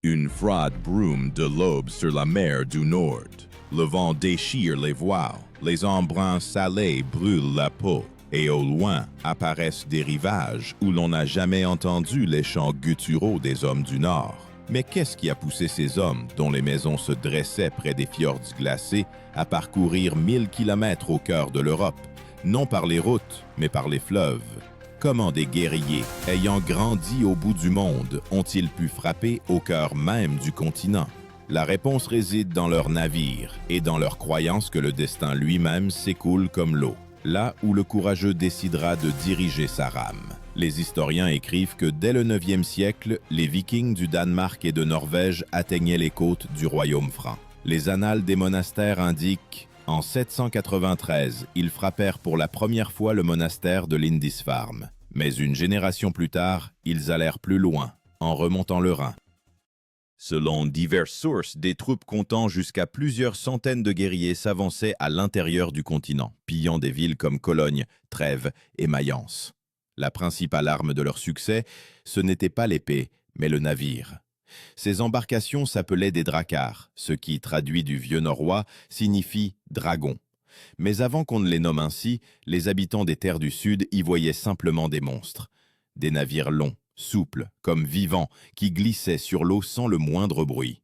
Une froide brume de l'aube sur la mer du Nord. Le vent déchire les voiles, les embruns salés brûlent la peau, et au loin apparaissent des rivages où l'on n'a jamais entendu les chants gutturaux des hommes du Nord. Mais qu'est-ce qui a poussé ces hommes, dont les maisons se dressaient près des fjords glacés, à parcourir 1000 kilomètres au cœur de l'Europe, non par les routes, mais par les fleuves? Comment des guerriers, ayant grandi au bout du monde, ont-ils pu frapper au cœur même du continent? La réponse réside dans leurs navires et dans leur croyance que le destin lui-même s'écoule comme l'eau, là où le courageux décidera de diriger sa rame. Les historiens écrivent que dès le IXe siècle, les Vikings du Danemark et de Norvège atteignaient les côtes du royaume franc. Les annales des monastères indiquent en 793, ils frappèrent pour la première fois le monastère de Lindisfarne. Mais une génération plus tard, ils allèrent plus loin, en remontant le Rhin. Selon diverses sources, des troupes comptant jusqu'à plusieurs centaines de guerriers s'avançaient à l'intérieur du continent, pillant des villes comme Cologne, Trèves et Mayence. La principale arme de leur succès, ce n'était pas l'épée, mais le navire. Ces embarcations s'appelaient des dracars, ce qui, traduit du vieux norrois, signifie « dragon ». Mais avant qu'on ne les nomme ainsi, les habitants des terres du Sud y voyaient simplement des monstres. Des navires longs, souples, comme vivants, qui glissaient sur l'eau sans le moindre bruit.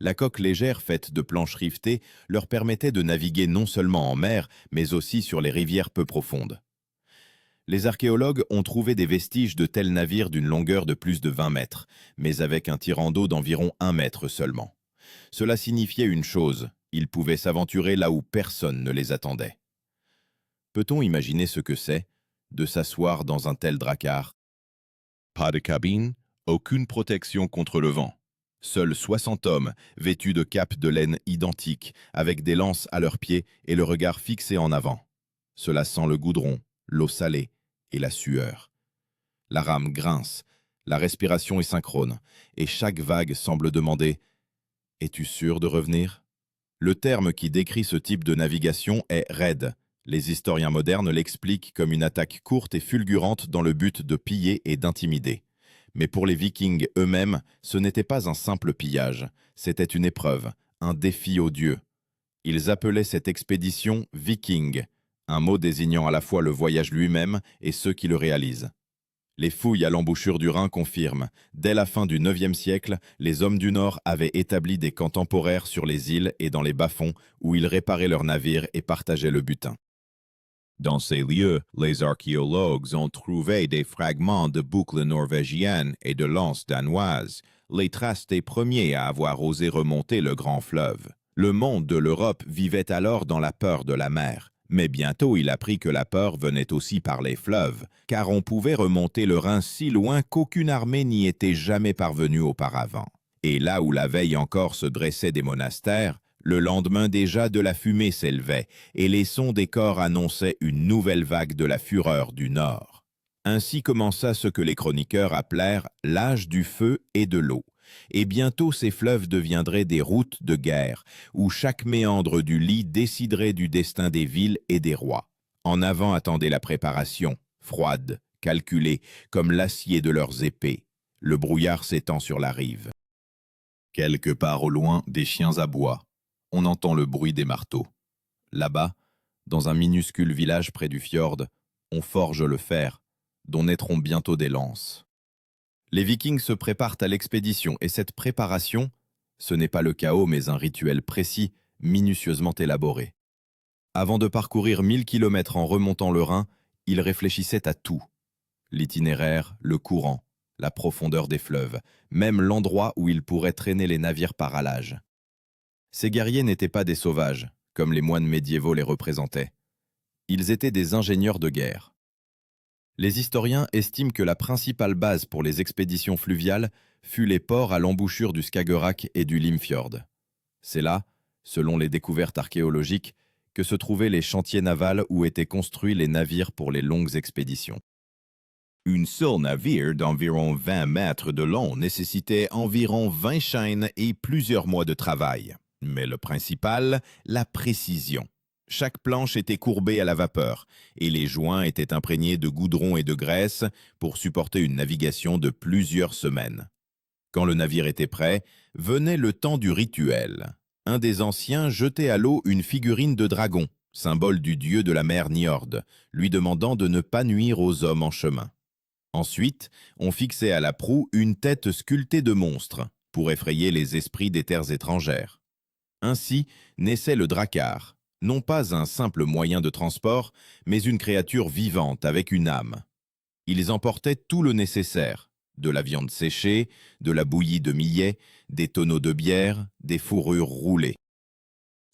La coque légère faite de planches rivetées leur permettait de naviguer non seulement en mer, mais aussi sur les rivières peu profondes. Les archéologues ont trouvé des vestiges de tels navires d'une longueur de plus de 20 mètres, mais avec un tirant d'eau d'environ 1 mètre seulement. Cela signifiait une chose, ils pouvaient s'aventurer là où personne ne les attendait. Peut-on imaginer ce que c'est, de s'asseoir dans un tel dracar? Pas de cabine, aucune protection contre le vent. Seuls 60 hommes, vêtus de capes de laine identiques, avec des lances à leurs pieds et le regard fixé en avant. Cela sent le goudron, l'eau salée et la sueur. La rame grince, la respiration est synchrone, et chaque vague semble demander « Es-tu sûr de revenir ?» Le terme qui décrit ce type de navigation est « raid ». Les historiens modernes l'expliquent comme une attaque courte et fulgurante dans le but de piller et d'intimider. Mais pour les Vikings eux-mêmes, ce n'était pas un simple pillage, c'était une épreuve, un défi aux dieux. Ils appelaient cette expédition « viking », un mot désignant à la fois le voyage lui-même et ceux qui le réalisent. Les fouilles à l'embouchure du Rhin confirment, dès la fin du IXe siècle, les hommes du Nord avaient établi des camps temporaires sur les îles et dans les bas-fonds où ils réparaient leurs navires et partageaient le butin. Dans ces lieux, les archéologues ont trouvé des fragments de boucles norvégiennes et de lances danoises, les traces des premiers à avoir osé remonter le grand fleuve. Le monde de l'Europe vivait alors dans la peur de la mer. Mais bientôt il apprit que la peur venait aussi par les fleuves, car on pouvait remonter le Rhin si loin qu'aucune armée n'y était jamais parvenue auparavant. Et là où la veille encore se dressaient des monastères, le lendemain déjà de la fumée s'élevait, et les sons des cors annonçaient une nouvelle vague de la fureur du Nord. Ainsi commença ce que les chroniqueurs appelèrent l'âge du feu et de l'eau. Et bientôt ces fleuves deviendraient des routes de guerre, où chaque méandre du lit déciderait du destin des villes et des rois. En avant attendait la préparation, froide, calculée, comme l'acier de leurs épées. Le brouillard s'étend sur la rive. Quelque part au loin, des chiens aboient. On entend le bruit des marteaux. Là-bas, dans un minuscule village près du fjord, on forge le fer, dont naîtront bientôt des lances. Les Vikings se préparent à l'expédition, et cette préparation, ce n'est pas le chaos mais un rituel précis, minutieusement élaboré. Avant de parcourir 1000 kilomètres en remontant le Rhin, ils réfléchissaient à tout. L'itinéraire, le courant, la profondeur des fleuves, même l'endroit où ils pourraient traîner les navires par halage. Ces guerriers n'étaient pas des sauvages, comme les moines médiévaux les représentaient. Ils étaient des ingénieurs de guerre. Les historiens estiment que la principale base pour les expéditions fluviales fut les ports à l'embouchure du Skagerrak et du Limfjord. C'est là, selon les découvertes archéologiques, que se trouvaient les chantiers navals où étaient construits les navires pour les longues expéditions. Un seul navire d'environ 20 mètres de long nécessitait environ 20 chaînes et plusieurs mois de travail. Mais le principal, la précision. Chaque planche était courbée à la vapeur, et les joints étaient imprégnés de goudron et de graisse pour supporter une navigation de plusieurs semaines. Quand le navire était prêt, venait le temps du rituel. Un des anciens jetait à l'eau une figurine de dragon, symbole du dieu de la mer Njord, lui demandant de ne pas nuire aux hommes en chemin. Ensuite, on fixait à la proue une tête sculptée de monstre, pour effrayer les esprits des terres étrangères. Ainsi naissait le drakkar, non pas un simple moyen de transport, mais une créature vivante avec une âme. Ils emportaient tout le nécessaire, de la viande séchée, de la bouillie de millet, des tonneaux de bière, des fourrures roulées.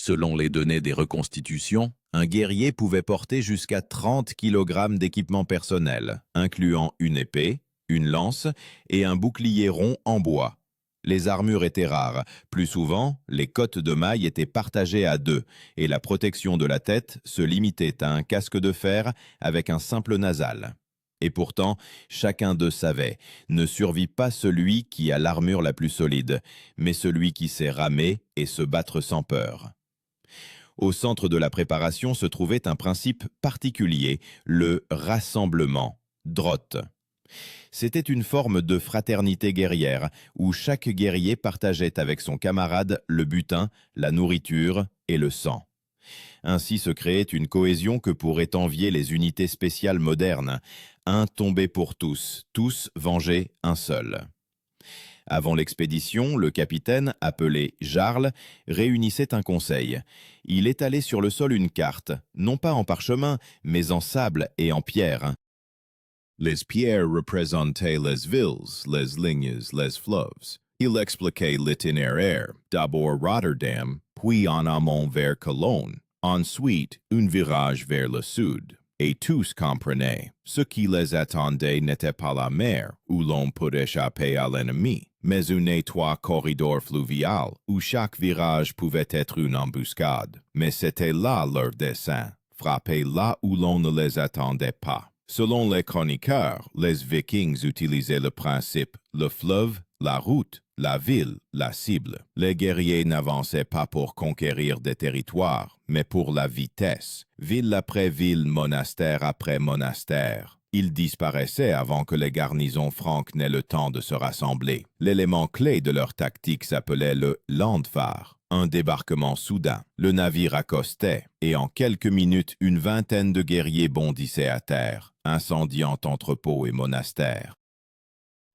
Selon les données des reconstitutions, un guerrier pouvait porter jusqu'à 30 kg d'équipement personnel, incluant une épée, une lance et un bouclier rond en bois. Les armures étaient rares. Plus souvent, les cottes de mailles étaient partagées à deux et la protection de la tête se limitait à un casque de fer avec un simple nasal. Et pourtant, chacun d'eux savait, ne survit pas celui qui a l'armure la plus solide, mais celui qui sait ramer et se battre sans peur. Au centre de la préparation se trouvait un principe particulier, le rassemblement, drot. C'était une forme de fraternité guerrière, où chaque guerrier partageait avec son camarade le butin, la nourriture et le sang. Ainsi se créait une cohésion que pourraient envier les unités spéciales modernes. Un tombé pour tous venger un seul. Avant l'expédition, le capitaine, appelé Jarl, réunissait un conseil. Il étalait sur le sol une carte, non pas en parchemin, mais en sable et en pierre. Les pierres représentaient les villes, les lignes, les fleuves. Il expliquait l'itinéraire, d'abord Rotterdam, puis en amont vers Cologne, ensuite un virage vers le sud. Et tous comprenaient, ce qui les attendait n'était pas la mer, où l'on peut échapper à l'ennemi, mais un étroit corridor fluvial, où chaque virage pouvait être une embuscade. Mais c'était là leur dessein, frapper là où l'on ne les attendait pas. Selon les chroniqueurs, les Vikings utilisaient le principe le fleuve, la route, la ville, la cible. Les guerriers n'avançaient pas pour conquérir des territoires, mais pour la vitesse. Ville après ville, monastère après monastère. Ils disparaissaient avant que les garnisons franques n'aient le temps de se rassembler. L'élément clé de leur tactique s'appelait le landvaart. Un débarquement soudain. Le navire accostait, et en quelques minutes, une vingtaine de guerriers bondissaient à terre, incendiant entrepôts et monastères.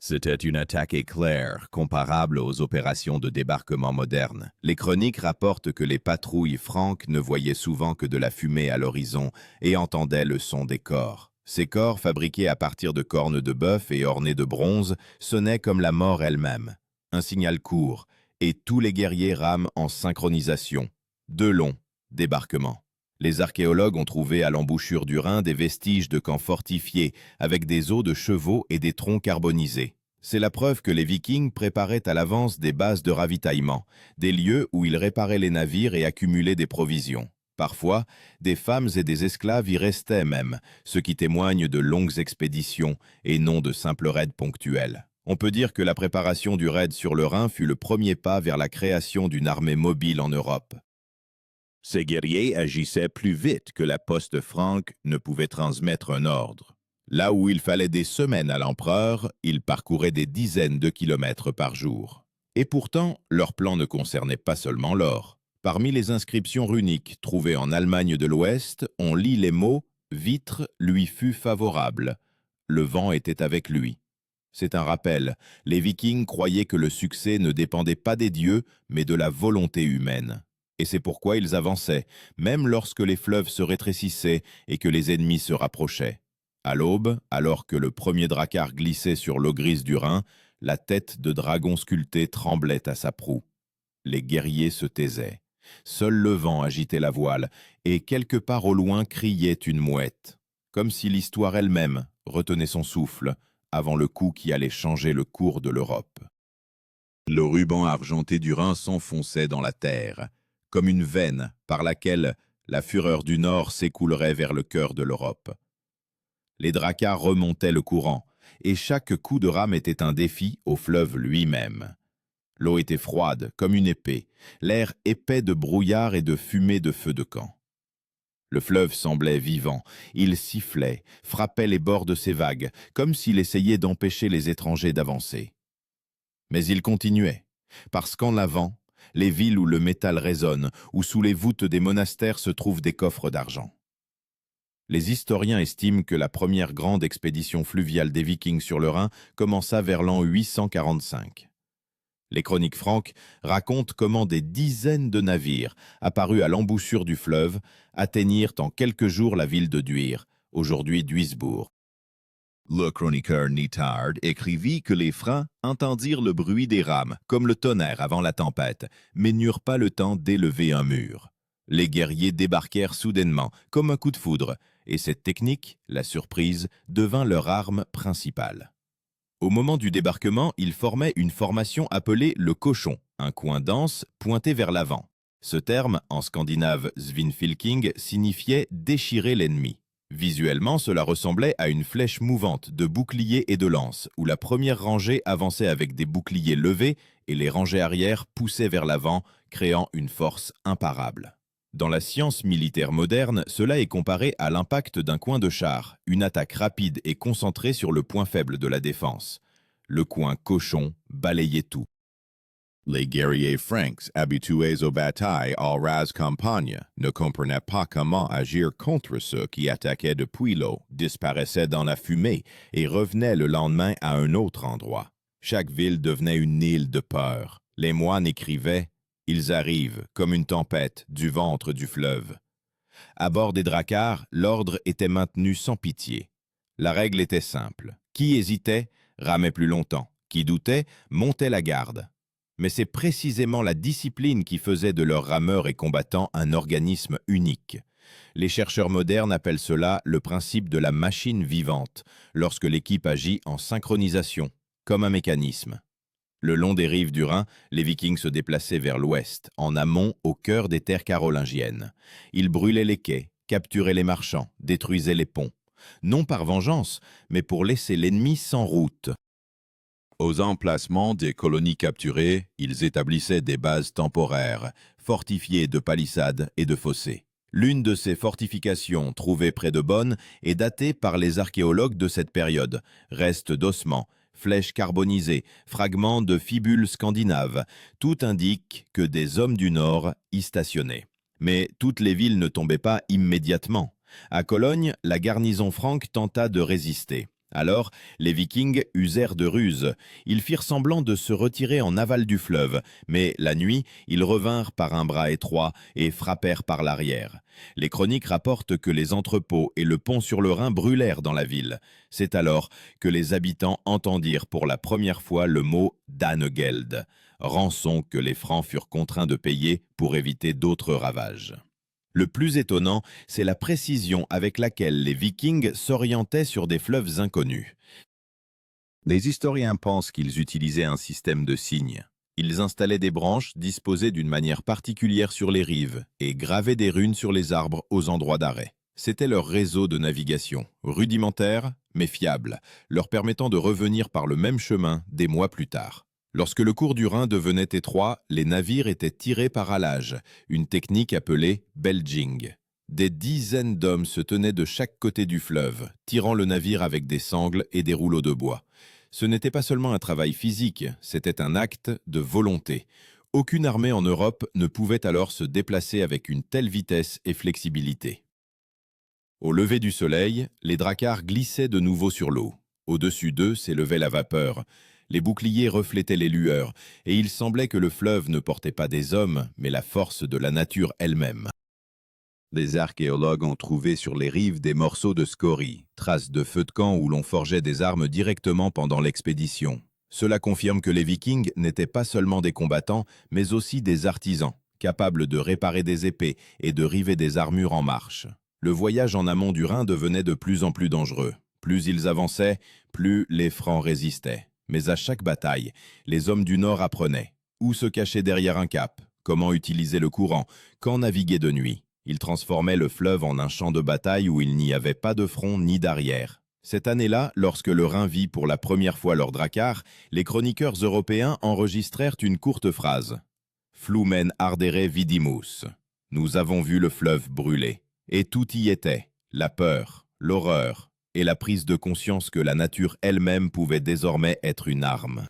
C'était une attaque éclair, comparable aux opérations de débarquement modernes. Les chroniques rapportent que les patrouilles franques ne voyaient souvent que de la fumée à l'horizon et entendaient le son des cors. Ces cors, fabriqués à partir de cornes de bœuf et ornés de bronze, sonnaient comme la mort elle-même. Un signal court, et tous les guerriers rament en synchronisation. 2 longs débarquements. Les archéologues ont trouvé à l'embouchure du Rhin des vestiges de camps fortifiés avec des os de chevaux et des troncs carbonisés. C'est la preuve que les Vikings préparaient à l'avance des bases de ravitaillement, des lieux où ils réparaient les navires et accumulaient des provisions. Parfois, des femmes et des esclaves y restaient même, ce qui témoigne de longues expéditions et non de simples raids ponctuels. On peut dire que la préparation du raid sur le Rhin fut le premier pas vers la création d'une armée mobile en Europe. Ces guerriers agissaient plus vite que la poste franque ne pouvait transmettre un ordre. Là où il fallait des semaines à l'empereur, ils parcouraient des dizaines de kilomètres par jour. Et pourtant, leur plan ne concernait pas seulement l'or. Parmi les inscriptions runiques trouvées en Allemagne de l'Ouest, on lit les mots « Vitre lui fut favorable ». Le vent était avec lui. C'est un rappel, les Vikings croyaient que le succès ne dépendait pas des dieux, mais de la volonté humaine. Et c'est pourquoi ils avançaient, même lorsque les fleuves se rétrécissaient et que les ennemis se rapprochaient. À l'aube, alors que le premier drakkar glissait sur l'eau grise du Rhin, la tête de dragon sculpté tremblait à sa proue. Les guerriers se taisaient. Seul le vent agitait la voile, et quelque part au loin criait une mouette, comme si l'histoire elle-même retenait son souffle, avant le coup qui allait changer le cours de l'Europe. Le ruban argenté du Rhin s'enfonçait dans la terre, comme une veine par laquelle la fureur du Nord s'écoulerait vers le cœur de l'Europe. Les drakkars remontaient le courant, et chaque coup de rame était un défi au fleuve lui-même. L'eau était froide, comme une épée, l'air épais de brouillard et de fumée de feux de camp. Le fleuve semblait vivant, il sifflait, frappait les bords de ses vagues, comme s'il essayait d'empêcher les étrangers d'avancer. Mais ils continuaient, parce qu'en avant, les villes où le métal résonne, ou sous les voûtes des monastères se trouvent des coffres d'argent. Les historiens estiment que la première grande expédition fluviale des Vikings sur le Rhin commença vers l'an 845. Les chroniques franques racontent comment des dizaines de navires, apparus à l'embouchure du fleuve, atteignirent en quelques jours la ville de Duire, aujourd'hui Duisbourg. Le chroniqueur Nithard écrivit que les Francs entendirent le bruit des rames, comme le tonnerre avant la tempête, mais n'eurent pas le temps d'élever un mur. Les guerriers débarquèrent soudainement, comme un coup de foudre, et cette technique, la surprise, devint leur arme principale. Au moment du débarquement, ils formaient une formation appelée le cochon, un coin dense pointé vers l'avant. Ce terme, en scandinave svinfylking, signifiait déchirer l'ennemi. Visuellement, cela ressemblait à une flèche mouvante de boucliers et de lances, où la première rangée avançait avec des boucliers levés et les rangées arrière poussaient vers l'avant, créant une force imparable. Dans la science militaire moderne, cela est comparé à l'impact d'un coin de char, une attaque rapide et concentrée sur le point faible de la défense. Le coin cochon balayait tout. Les guerriers francs, habitués aux batailles en rase campagne, ne comprenaient pas comment agir contre ceux qui attaquaient depuis l'eau, disparaissaient dans la fumée et revenaient le lendemain à un autre endroit. Chaque ville devenait une île de peur. Les moines écrivaient « Ils arrivent, comme une tempête, du ventre du fleuve ». À bord des dracars, l'ordre était maintenu sans pitié. La règle était simple. Qui hésitait, ramait plus longtemps. Qui doutait, montait la garde. Mais c'est précisément la discipline qui faisait de leurs rameurs et combattants un organisme unique. Les chercheurs modernes appellent cela le principe de la machine vivante, lorsque l'équipe agit en synchronisation, comme un mécanisme. Le long des rives du Rhin, les Vikings se déplaçaient vers l'ouest, en amont, au cœur des terres carolingiennes. Ils brûlaient les quais, capturaient les marchands, détruisaient les ponts. Non par vengeance, mais pour laisser l'ennemi sans route. Aux emplacements des colonies capturées, ils établissaient des bases temporaires, fortifiées de palissades et de fossés. L'une de ces fortifications, trouvée près de Bonn, est datée par les archéologues de cette période. Restes d'ossements, flèches carbonisées, fragments de fibules scandinaves, tout indique que des hommes du Nord y stationnaient. Mais toutes les villes ne tombaient pas immédiatement. À Cologne, la garnison franque tenta de résister. Alors, les Vikings usèrent de ruses. Ils firent semblant de se retirer en aval du fleuve, mais la nuit, ils revinrent par un bras étroit et frappèrent par l'arrière. Les chroniques rapportent que les entrepôts et le pont sur le Rhin brûlèrent dans la ville. C'est alors que les habitants entendirent pour la première fois le mot « Danegeld », rançon que les Francs furent contraints de payer pour éviter d'autres ravages. Le plus étonnant, c'est la précision avec laquelle les Vikings s'orientaient sur des fleuves inconnus. Les historiens pensent qu'ils utilisaient un système de signes. Ils installaient des branches disposées d'une manière particulière sur les rives et gravaient des runes sur les arbres aux endroits d'arrêt. C'était leur réseau de navigation, rudimentaire mais fiable, leur permettant de revenir par le même chemin des mois plus tard. Lorsque le cours du Rhin devenait étroit, les navires étaient tirés par halage, une technique appelée belging. Des dizaines d'hommes se tenaient de chaque côté du fleuve, tirant le navire avec des sangles et des rouleaux de bois. Ce n'était pas seulement un travail physique, c'était un acte de volonté. Aucune armée en Europe ne pouvait alors se déplacer avec une telle vitesse et flexibilité. Au lever du soleil, les dracars glissaient de nouveau sur l'eau. Au-dessus d'eux s'élevait la vapeur. Les boucliers reflétaient les lueurs, et il semblait que le fleuve ne portait pas des hommes, mais la force de la nature elle-même. Les archéologues ont trouvé sur les rives des morceaux de scories, traces de feux de camp où l'on forgeait des armes directement pendant l'expédition. Cela confirme que les Vikings n'étaient pas seulement des combattants, mais aussi des artisans, capables de réparer des épées et de river des armures en marche. Le voyage en amont du Rhin devenait de plus en plus dangereux. Plus ils avançaient, plus les Francs résistaient. Mais à chaque bataille, les hommes du Nord apprenaient où se cacher derrière un cap, comment utiliser le courant, quand naviguer de nuit. Ils transformaient le fleuve en un champ de bataille où il n'y avait pas de front ni d'arrière. Cette année-là, lorsque le Rhin vit pour la première fois leur drakkar, les chroniqueurs européens enregistrèrent une courte phrase. « Flumen ardere vidimus » Nous avons vu le fleuve brûler. Et tout y était, la peur, l'horreur, et la prise de conscience que la nature elle-même pouvait désormais être une arme.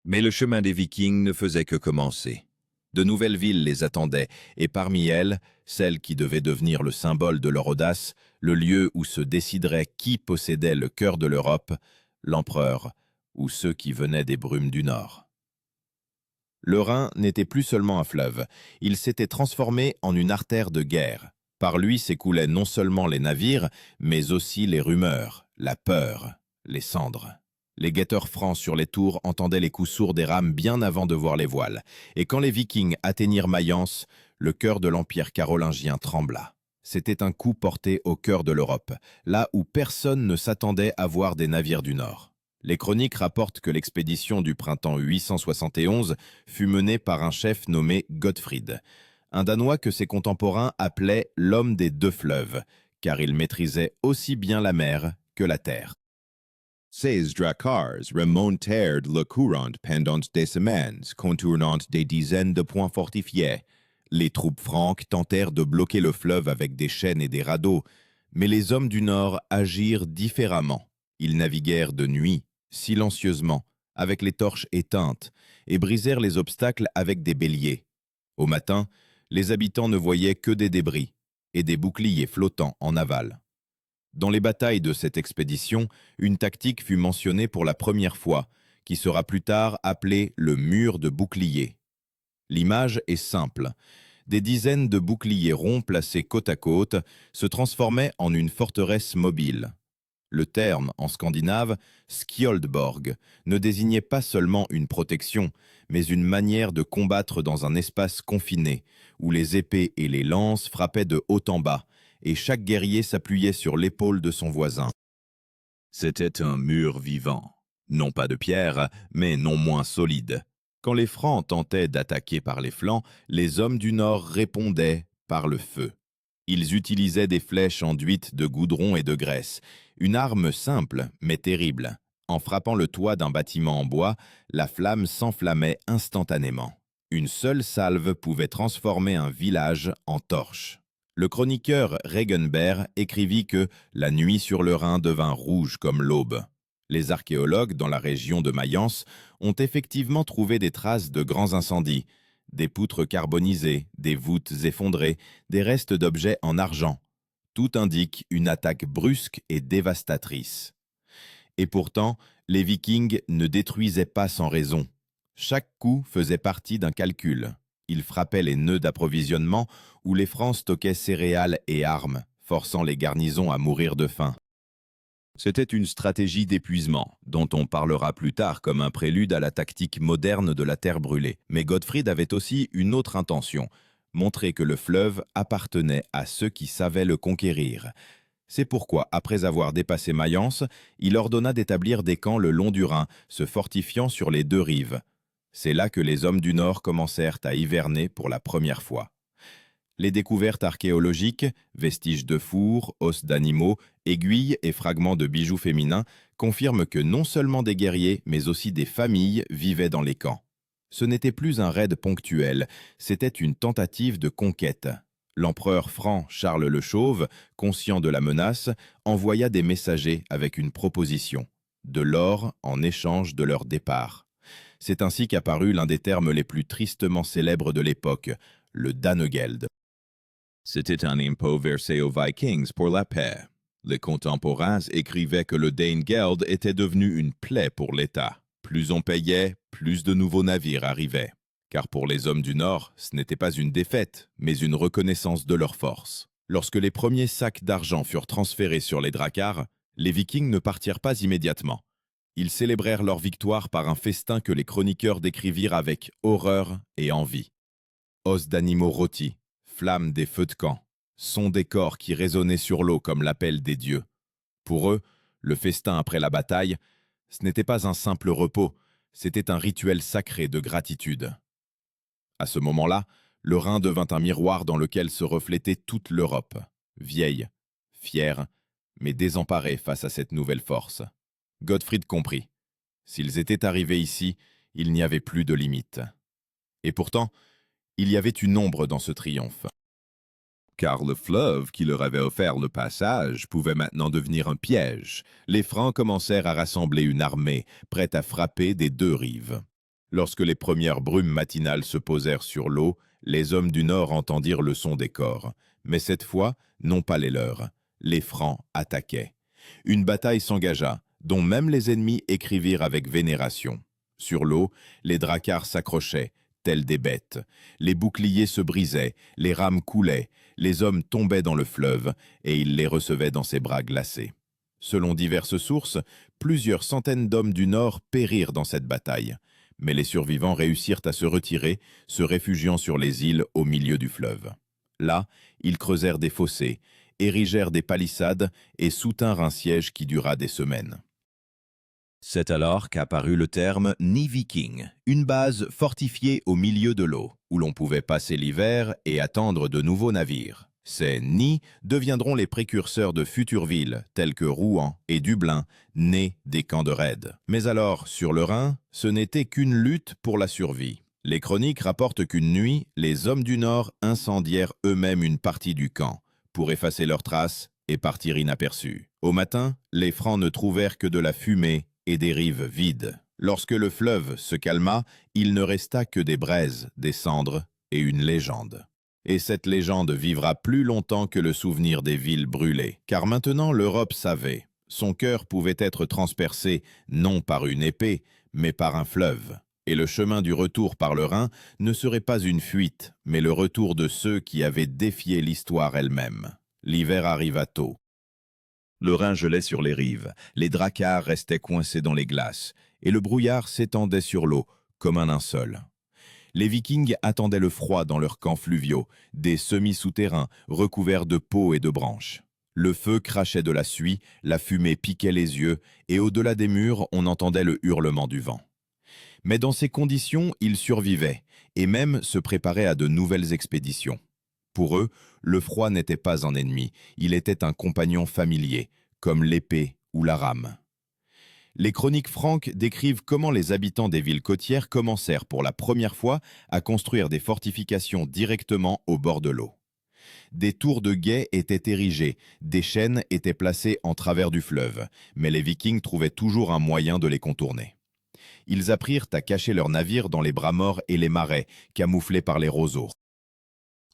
Mais le chemin des Vikings ne faisait que commencer. De nouvelles villes les attendaient, et parmi elles, celle qui devait devenir le symbole de leur audace, le lieu où se déciderait qui possédait le cœur de l'Europe, l'empereur ou ceux qui venaient des brumes du Nord. Le Rhin n'était plus seulement un fleuve, il s'était transformé en une artère de guerre. Par lui s'écoulaient non seulement les navires, mais aussi les rumeurs, la peur, les cendres. Les guetteurs francs sur les tours entendaient les coups sourds des rames bien avant de voir les voiles, et quand les Vikings atteignirent Mayence, le cœur de l'Empire carolingien trembla. C'était un coup porté au cœur de l'Europe, là où personne ne s'attendait à voir des navires du Nord. Les chroniques rapportent que l'expédition du printemps 871 fut menée par un chef nommé Gottfried, un Danois que ses contemporains appelaient l'homme des deux fleuves, car il maîtrisait aussi bien la mer que la terre. Ces dracars remontèrent le courant pendant des semaines, contournant des dizaines de points fortifiés. Les troupes franques tentèrent de bloquer le fleuve avec des chaînes et des radeaux, mais les hommes du Nord agirent différemment. Ils naviguèrent de nuit, silencieusement, avec les torches éteintes, et brisèrent les obstacles avec des béliers. Au matin, les habitants ne voyaient que des débris et des boucliers flottants en aval. Dans les batailles de cette expédition, une tactique fut mentionnée pour la première fois, qui sera plus tard appelée le mur de boucliers. L'image est simple. Des dizaines de boucliers ronds placés côte à côte se transformaient en une forteresse mobile. Le terme, en scandinave, skjoldborg, ne désignait pas seulement une protection, mais une manière de combattre dans un espace confiné, où les épées et les lances frappaient de haut en bas, et chaque guerrier s'appuyait sur l'épaule de son voisin. C'était un mur vivant, non pas de pierre, mais non moins solide. Quand les Francs tentaient d'attaquer par les flancs, les hommes du Nord répondaient par le feu. Ils utilisaient des flèches enduites de goudron et de graisse, une arme simple mais terrible. En frappant le toit d'un bâtiment en bois, la flamme s'enflammait instantanément. Une seule salve pouvait transformer un village en torche. Le chroniqueur Regenbert écrivit que la nuit sur le Rhin devint rouge comme l'aube. Les archéologues dans la région de Mayence ont effectivement trouvé des traces de grands incendies, des poutres carbonisées, des voûtes effondrées, des restes d'objets en argent. Tout indique une attaque brusque et dévastatrice. Et pourtant, les Vikings ne détruisaient pas sans raison. Chaque coup faisait partie d'un calcul. Ils frappaient les nœuds d'approvisionnement où les Francs stockaient céréales et armes, forçant les garnisons à mourir de faim. C'était une stratégie d'épuisement, dont on parlera plus tard comme un prélude à la tactique moderne de la terre brûlée. Mais Gottfried avait aussi une autre intention, montrer que le fleuve appartenait à ceux qui savaient le conquérir. C'est pourquoi, après avoir dépassé Mayence, il ordonna d'établir des camps le long du Rhin, se fortifiant sur les deux rives. C'est là que les hommes du Nord commencèrent à hiverner pour la première fois. Les découvertes archéologiques, vestiges de fours, os d'animaux, aiguilles et fragments de bijoux féminins confirment que non seulement des guerriers, mais aussi des familles vivaient dans les camps. Ce n'était plus un raid ponctuel, c'était une tentative de conquête. L'empereur franc Charles le Chauve, conscient de la menace, envoya des messagers avec une proposition, de l'or en échange de leur départ. C'est ainsi qu'apparut l'un des termes les plus tristement célèbres de l'époque, le Danegeld. C'était un impôt versé aux Vikings pour la paix. Les contemporains écrivaient que le Danegeld était devenu une plaie pour l'État. Plus on payait, plus de nouveaux navires arrivaient. Car pour les hommes du Nord, ce n'était pas une défaite, mais une reconnaissance de leur force. Lorsque les premiers sacs d'argent furent transférés sur les dracars, les Vikings ne partirent pas immédiatement. Ils célébrèrent leur victoire par un festin que les chroniqueurs décrivirent avec horreur et envie. Os d'animaux rôtis, flammes des feux de camp, sons des corps qui résonnaient sur l'eau comme l'appel des dieux. Pour eux, le festin après la bataille, ce n'était pas un simple repos, c'était un rituel sacré de gratitude. À ce moment-là, le Rhin devint un miroir dans lequel se reflétait toute l'Europe, vieille, fière, mais désemparée face à cette nouvelle force. Gottfried comprit. S'ils étaient arrivés ici, il n'y avait plus de limite. Et pourtant, il y avait une ombre dans ce triomphe. Car le fleuve qui leur avait offert le passage pouvait maintenant devenir un piège. Les Francs commencèrent à rassembler une armée, prête à frapper des deux rives. Lorsque les premières brumes matinales se posèrent sur l'eau, les hommes du Nord entendirent le son des cors. Mais cette fois, non pas les leurs. Les Francs attaquaient. Une bataille s'engagea, dont même les ennemis écrivirent avec vénération. Sur l'eau, les dracars s'accrochaient, tels des bêtes. Les boucliers se brisaient, les rames coulaient, les hommes tombaient dans le fleuve, et il les recevait dans ses bras glacés. Selon diverses sources, plusieurs centaines d'hommes du Nord périrent dans cette bataille. Mais les survivants réussirent à se retirer, se réfugiant sur les îles au milieu du fleuve. Là, ils creusèrent des fossés, érigèrent des palissades et soutinrent un siège qui dura des semaines. C'est alors qu'apparut le terme nid viking, une base fortifiée au milieu de l'eau, où l'on pouvait passer l'hiver et attendre de nouveaux navires. Ces nids deviendront les précurseurs de futures villes, telles que Rouen et Dublin, nées des camps de raids. Mais alors, sur le Rhin, ce n'était qu'une lutte pour la survie. Les chroniques rapportent qu'une nuit, les hommes du Nord incendièrent eux-mêmes une partie du camp, pour effacer leurs traces et partir inaperçus. Au matin, les Francs ne trouvèrent que de la fumée et des rives vides. Lorsque le fleuve se calma, il ne resta que des braises, des cendres et une légende. Et cette légende vivra plus longtemps que le souvenir des villes brûlées. Car maintenant l'Europe savait, son cœur pouvait être transpercé non par une épée, mais par un fleuve. Et le chemin du retour par le Rhin ne serait pas une fuite, mais le retour de ceux qui avaient défié l'histoire elle-même. L'hiver arriva tôt. Le Rhin gelait sur les rives, les dracars restaient coincés dans les glaces, et le brouillard s'étendait sur l'eau, comme un linceul. Les Vikings attendaient le froid dans leurs camps fluviaux, des semi-souterrains recouverts de peaux et de branches. Le feu crachait de la suie, la fumée piquait les yeux, et au-delà des murs, on entendait le hurlement du vent. Mais dans ces conditions, ils survivaient, et même se préparaient à de nouvelles expéditions. Pour eux, le froid n'était pas un ennemi, il était un compagnon familier, comme l'épée ou la rame. Les chroniques franques décrivent comment les habitants des villes côtières commencèrent pour la première fois à construire des fortifications directement au bord de l'eau. Des tours de guet étaient érigées, des chaînes étaient placées en travers du fleuve, mais les Vikings trouvaient toujours un moyen de les contourner. Ils apprirent à cacher leurs navires dans les bras morts et les marais, camouflés par les roseaux.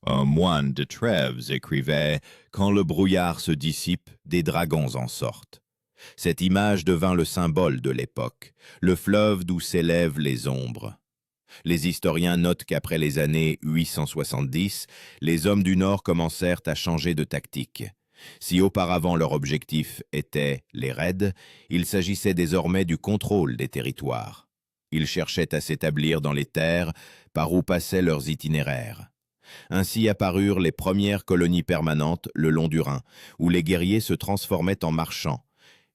Un moine de Trèves écrivait « Quand le brouillard se dissipe, des dragons en sortent ». Cette image devint le symbole de l'époque, le fleuve d'où s'élèvent les ombres. Les historiens notent qu'après les années 870, les hommes du Nord commencèrent à changer de tactique. Si auparavant leur objectif était les raids, il s'agissait désormais du contrôle des territoires. Ils cherchaient à s'établir dans les terres par où passaient leurs itinéraires. Ainsi apparurent les premières colonies permanentes le long du Rhin, où les guerriers se transformaient en marchands,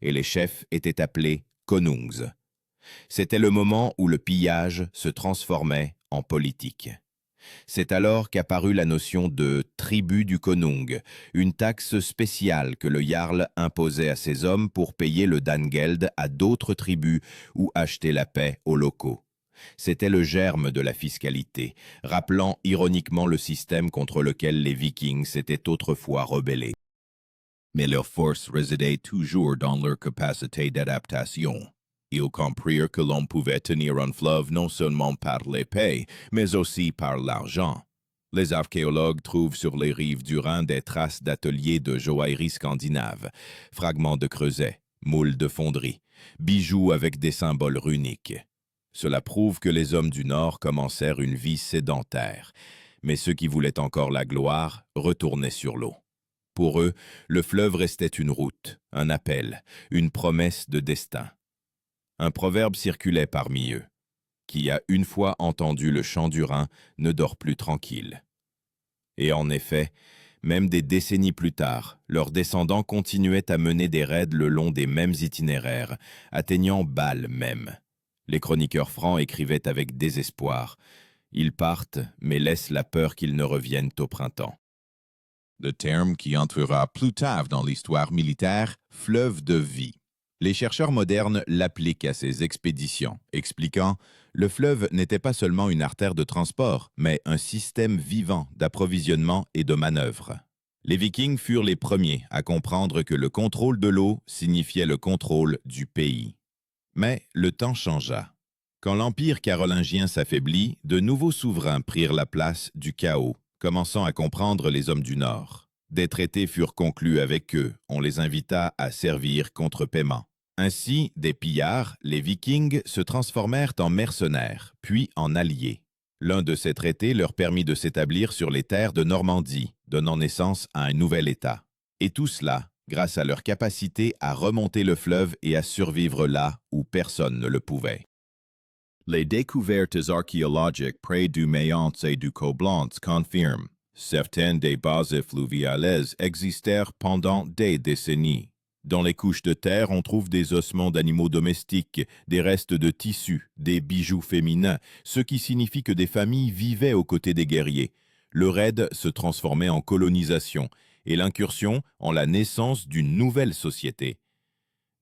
et les chefs étaient appelés konungs. C'était le moment où le pillage se transformait en politique. C'est alors qu'apparut la notion de tribut du konung, une taxe spéciale que le jarl imposait à ses hommes pour payer le dangeld à d'autres tribus ou acheter la paix aux locaux. C'était le germe de la fiscalité, rappelant ironiquement le système contre lequel les Vikings s'étaient autrefois rebellés. Mais leur force résidait toujours dans leur capacité d'adaptation. Ils comprirent que l'on pouvait tenir un fleuve non seulement par l'épée, mais aussi par l'argent. Les archéologues trouvent sur les rives du Rhin des traces d'ateliers de joaillerie scandinave, fragments de creusets, moules de fonderie, bijoux avec des symboles runiques. Cela prouve que les hommes du Nord commencèrent une vie sédentaire, mais ceux qui voulaient encore la gloire retournaient sur l'eau. Pour eux, le fleuve restait une route, un appel, une promesse de destin. Un proverbe circulait parmi eux. Qui a une fois entendu le chant du Rhin ne dort plus tranquille. Et en effet, même des décennies plus tard, leurs descendants continuaient à mener des raids le long des mêmes itinéraires, atteignant Bâle même. Les chroniqueurs francs écrivaient avec désespoir. Ils partent, mais laissent la peur qu'ils ne reviennent au printemps. Le terme qui entrera plus tard dans l'histoire militaire, fleuve de vie. Les chercheurs modernes l'appliquent à ces expéditions, expliquant « Le fleuve n'était pas seulement une artère de transport, mais un système vivant d'approvisionnement et de manœuvre. » Les Vikings furent les premiers à comprendre que le contrôle de l'eau signifiait le contrôle du pays. Mais le temps changea. Quand l'Empire carolingien s'affaiblit, de nouveaux souverains prirent la place du chaos, commençant à comprendre les hommes du Nord. Des traités furent conclus avec eux, on les invita à servir contre paiement. Ainsi, des pillards, les Vikings se transformèrent en mercenaires, puis en alliés. L'un de ces traités leur permit de s'établir sur les terres de Normandie, donnant naissance à un nouvel État. Et tout cela, grâce à leur capacité à remonter le fleuve et à survivre là où personne ne le pouvait. Les découvertes archéologiques près du Mayence et du Coblentz confirment. Certaines des bases fluviales existèrent pendant des décennies. Dans les couches de terre, on trouve des ossements d'animaux domestiques, des restes de tissus, des bijoux féminins, ce qui signifie que des familles vivaient aux côtés des guerriers. Le raid se transformait en colonisation et l'incursion en la naissance d'une nouvelle société.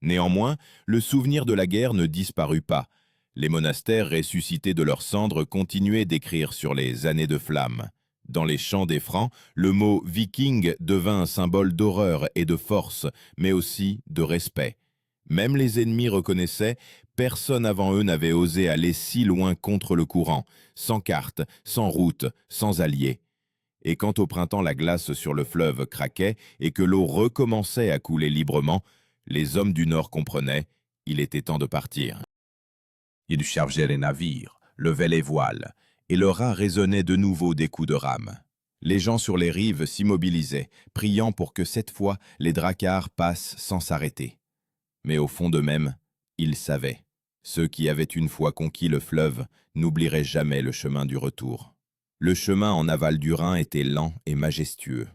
Néanmoins, le souvenir de la guerre ne disparut pas. Les monastères ressuscités de leurs cendres continuaient d'écrire sur les années de flamme. Dans les chants des Francs, le mot « viking » devint un symbole d'horreur et de force, mais aussi de respect. Même les ennemis reconnaissaient, personne avant eux n'avait osé aller si loin contre le courant, sans carte, sans route, sans alliés. Et quand au printemps la glace sur le fleuve craquait et que l'eau recommençait à couler librement, les hommes du Nord comprenaient, il était temps de partir. Ils chargeaient les navires, levaient les voiles, et le Rhin résonnait de nouveau des coups de rame. Les gens sur les rives s'immobilisaient, priant pour que cette fois les dracars passent sans s'arrêter. Mais au fond d'eux-mêmes, ils savaient. Ceux qui avaient une fois conquis le fleuve n'oublieraient jamais le chemin du retour. Le chemin en aval du Rhin était lent et majestueux.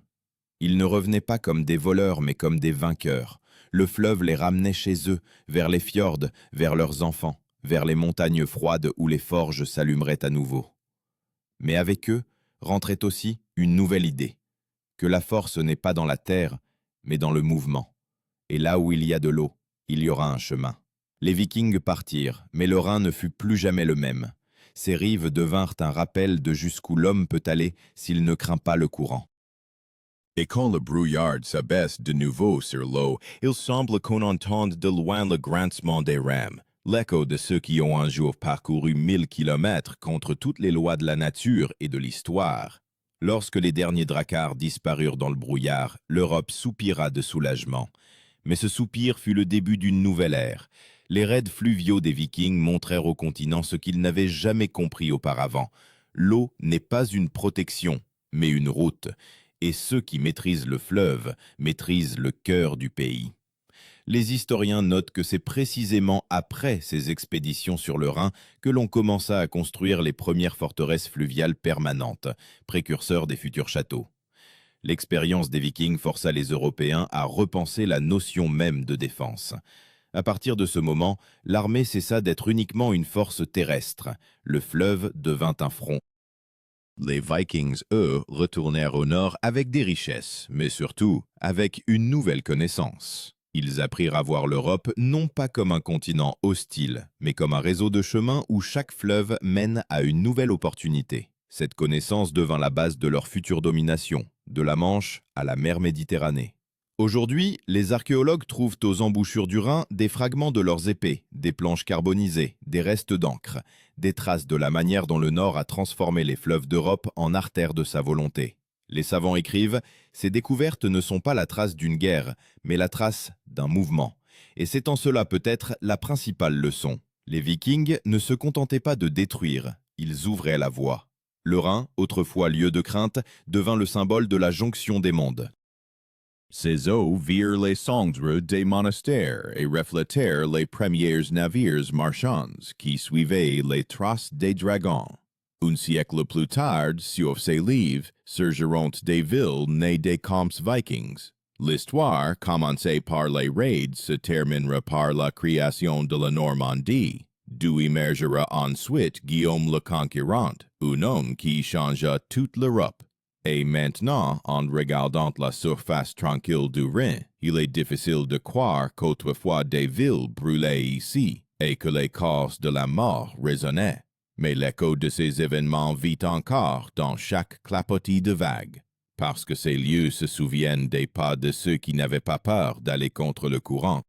Ils ne revenaient pas comme des voleurs, mais comme des vainqueurs. Le fleuve les ramenait chez eux, vers les fjords, vers leurs enfants, vers les montagnes froides où les forges s'allumeraient à nouveau. Mais avec eux rentrait aussi une nouvelle idée, que la force n'est pas dans la terre, mais dans le mouvement. Et là où il y a de l'eau, il y aura un chemin. Les Vikings partirent, mais le Rhin ne fut plus jamais le même. Ses rives devinrent un rappel de jusqu'où l'homme peut aller s'il ne craint pas le courant. Et quand le brouillard s'abaisse de nouveau sur l'eau, il semble qu'on entende de loin le grincement des rames, l'écho de ceux qui ont un jour parcouru 1000 kilomètres contre toutes les lois de la nature et de l'histoire. Lorsque les derniers dracars disparurent dans le brouillard, l'Europe soupira de soulagement. Mais ce soupir fut le début d'une nouvelle ère. Les raids fluviaux des Vikings montrèrent au continent ce qu'ils n'avaient jamais compris auparavant. L'eau n'est pas une protection, mais une route. Et ceux qui maîtrisent le fleuve maîtrisent le cœur du pays. Les historiens notent que c'est précisément après ces expéditions sur le Rhin que l'on commença à construire les premières forteresses fluviales permanentes, précurseurs des futurs châteaux. L'expérience des Vikings força les Européens à repenser la notion même de défense. À partir de ce moment, l'armée cessa d'être uniquement une force terrestre. Le fleuve devint un front. Les Vikings, eux, retournèrent au nord avec des richesses, mais surtout avec une nouvelle connaissance. Ils apprirent à voir l'Europe non pas comme un continent hostile, mais comme un réseau de chemins où chaque fleuve mène à une nouvelle opportunité. Cette connaissance devint la base de leur future domination, de la Manche à la mer Méditerranée. Aujourd'hui, les archéologues trouvent aux embouchures du Rhin des fragments de leurs épées, des planches carbonisées, des restes d'encre, des traces de la manière dont le Nord a transformé les fleuves d'Europe en artères de sa volonté. Les savants écrivent « Ces découvertes ne sont pas la trace d'une guerre, mais la trace d'un mouvement. » Et c'est en cela peut-être la principale leçon. Les Vikings ne se contentaient pas de détruire, ils ouvraient la voie. Le Rhin, autrefois lieu de crainte, devint le symbole de la jonction des mondes. Ces eaux virent les cendres des monastères et reflétèrent les premiers navires marchands qui suivaient les traces des dragons. Un siècle plus tard, sur ces livres, surgiront des villes nées des camps vikings. L'histoire, commencée par les raids, se terminera par la création de la Normandie, d'où émergera ensuite Guillaume le Conquérant, un homme qui changea toute l'Europe. Et maintenant, en regardant la surface tranquille du Rhin, il est difficile de croire qu'autrefois des villes brûlaient ici et que les causes de la mort résonnaient. Mais l'écho de ces événements vit encore dans chaque clapotis de vagues, parce que ces lieux se souviennent des pas de ceux qui n'avaient pas peur d'aller contre le courant.